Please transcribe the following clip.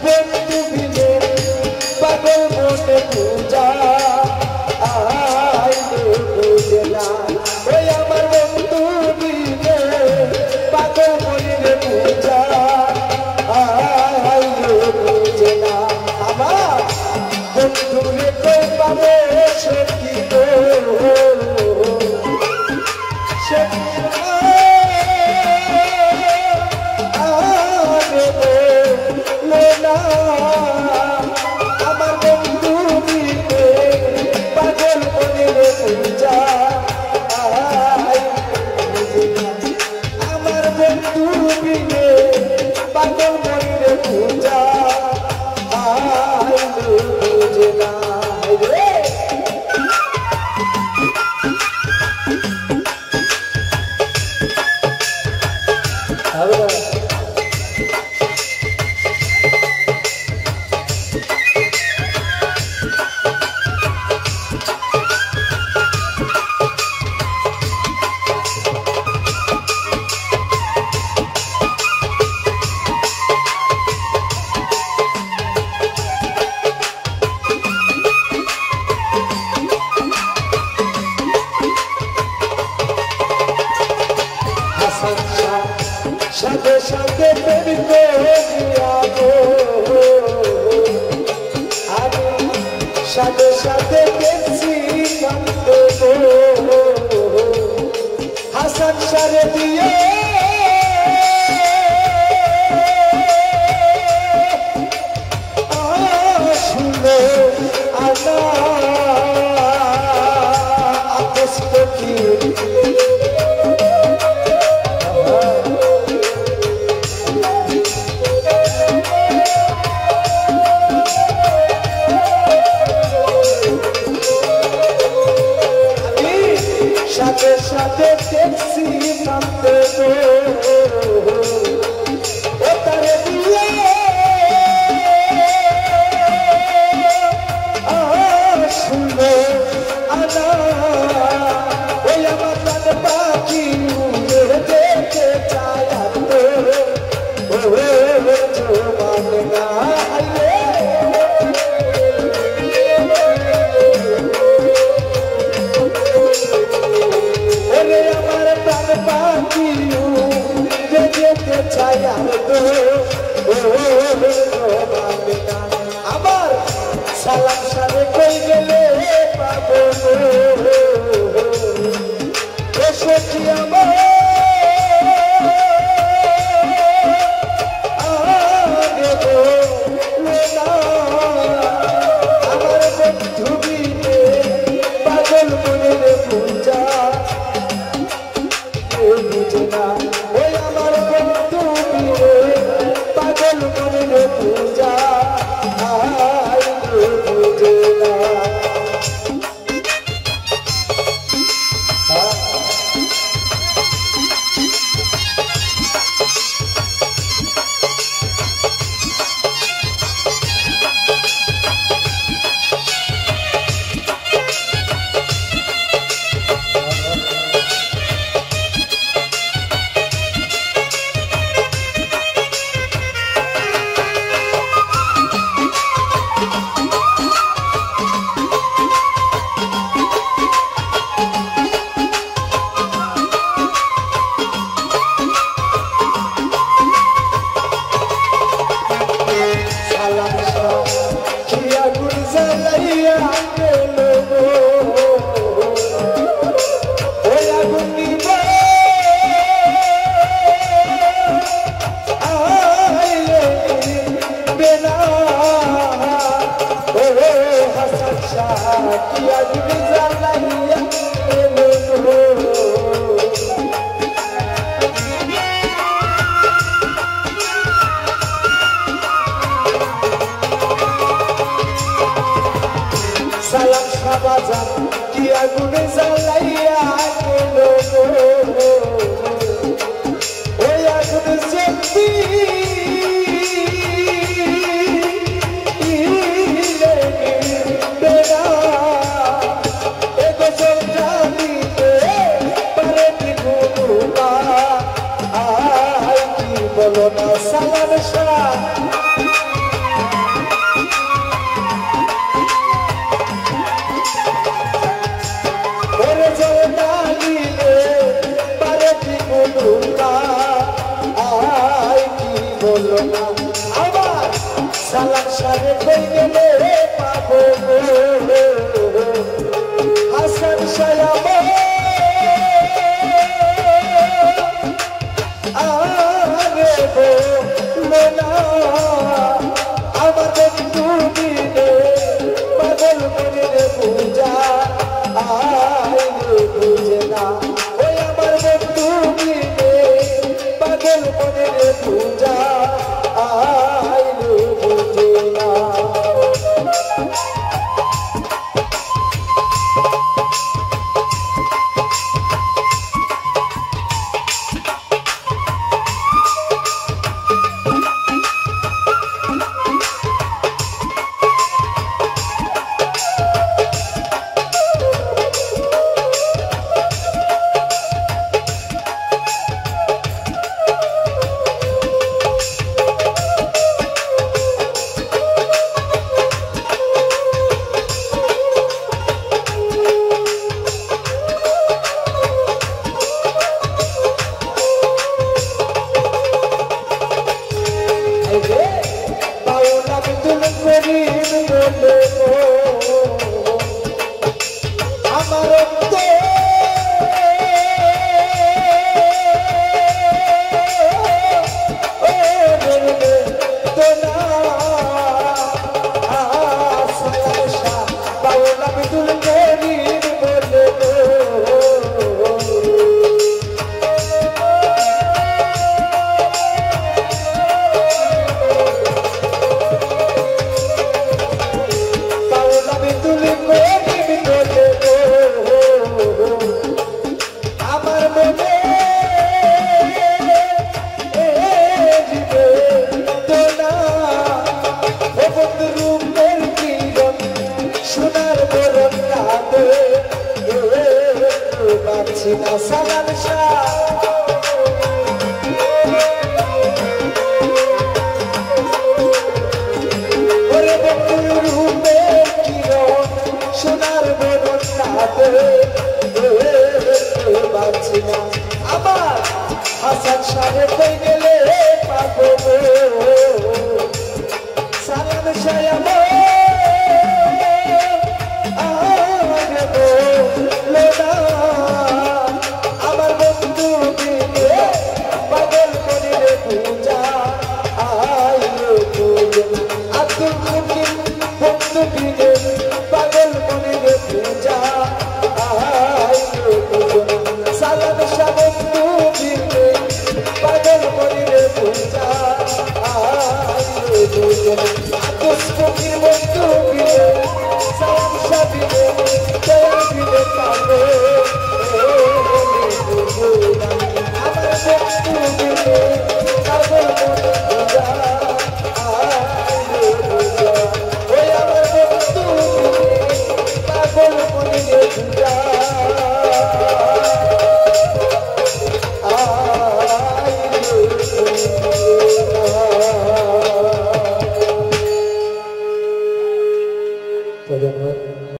বন্ধু বিনে পাগল মনে পূজা আইলে বুঝে না ওই আমার বন্ধু বিনে পাগল মনে পূজা আইলে বুঝে না আমার বন্ধু রে কই পাবে সে কি সাথে সাথে প্রেম করিয়াবো আমি সাথে সাথে দেখছি কান্দবো হাসান সারে দিয়ে শুনে আনা আপস কি সাথে সাথে ট্যাক্সি নামতে ও তারে দিয়ে শুনবে আনা ওই আমার প্রাণ পাখি উড়ে যেতে চায় ও মানে না আমার সালাম সারে কই গেলে পাবো এসেছি আমার আমার বন্ধু বিনে পাগল মনে পূজা বুঝে না ওই আমার বন্ধু বিনে পাগল মনে পূজা বুঝে না সালাম সাবাজান কি আগুনে জ্বালাইয়া গেল ওই আগুন জ্বলতি বলো না সালাম শাহ সালাম সারে কই গেলে পাবো হাসান সায়াব আরে লোনা আমাদের দুদিনে পাগল মনের পূজা আইলে বুঝে না ওই আমার বন্ধু দিনে পাগল মনের পূজা আইলে বুঝে না সালাম শাহ ওরে বন্ধুর রূপে কিরণ সোনার বরণ তাতে পাচ্ছি না আমার হাসান সাহেব কই গেলে পাবো সালাম শাহ পাগল মনের পূজা সালাম শাহ বন্ধু দিলে পাগল মনের পূজা পুষ্পকির বন্ধু দিলে সালাম শাহ দিলে জয়া দিলে পাবে আমার বন্ধু দিলে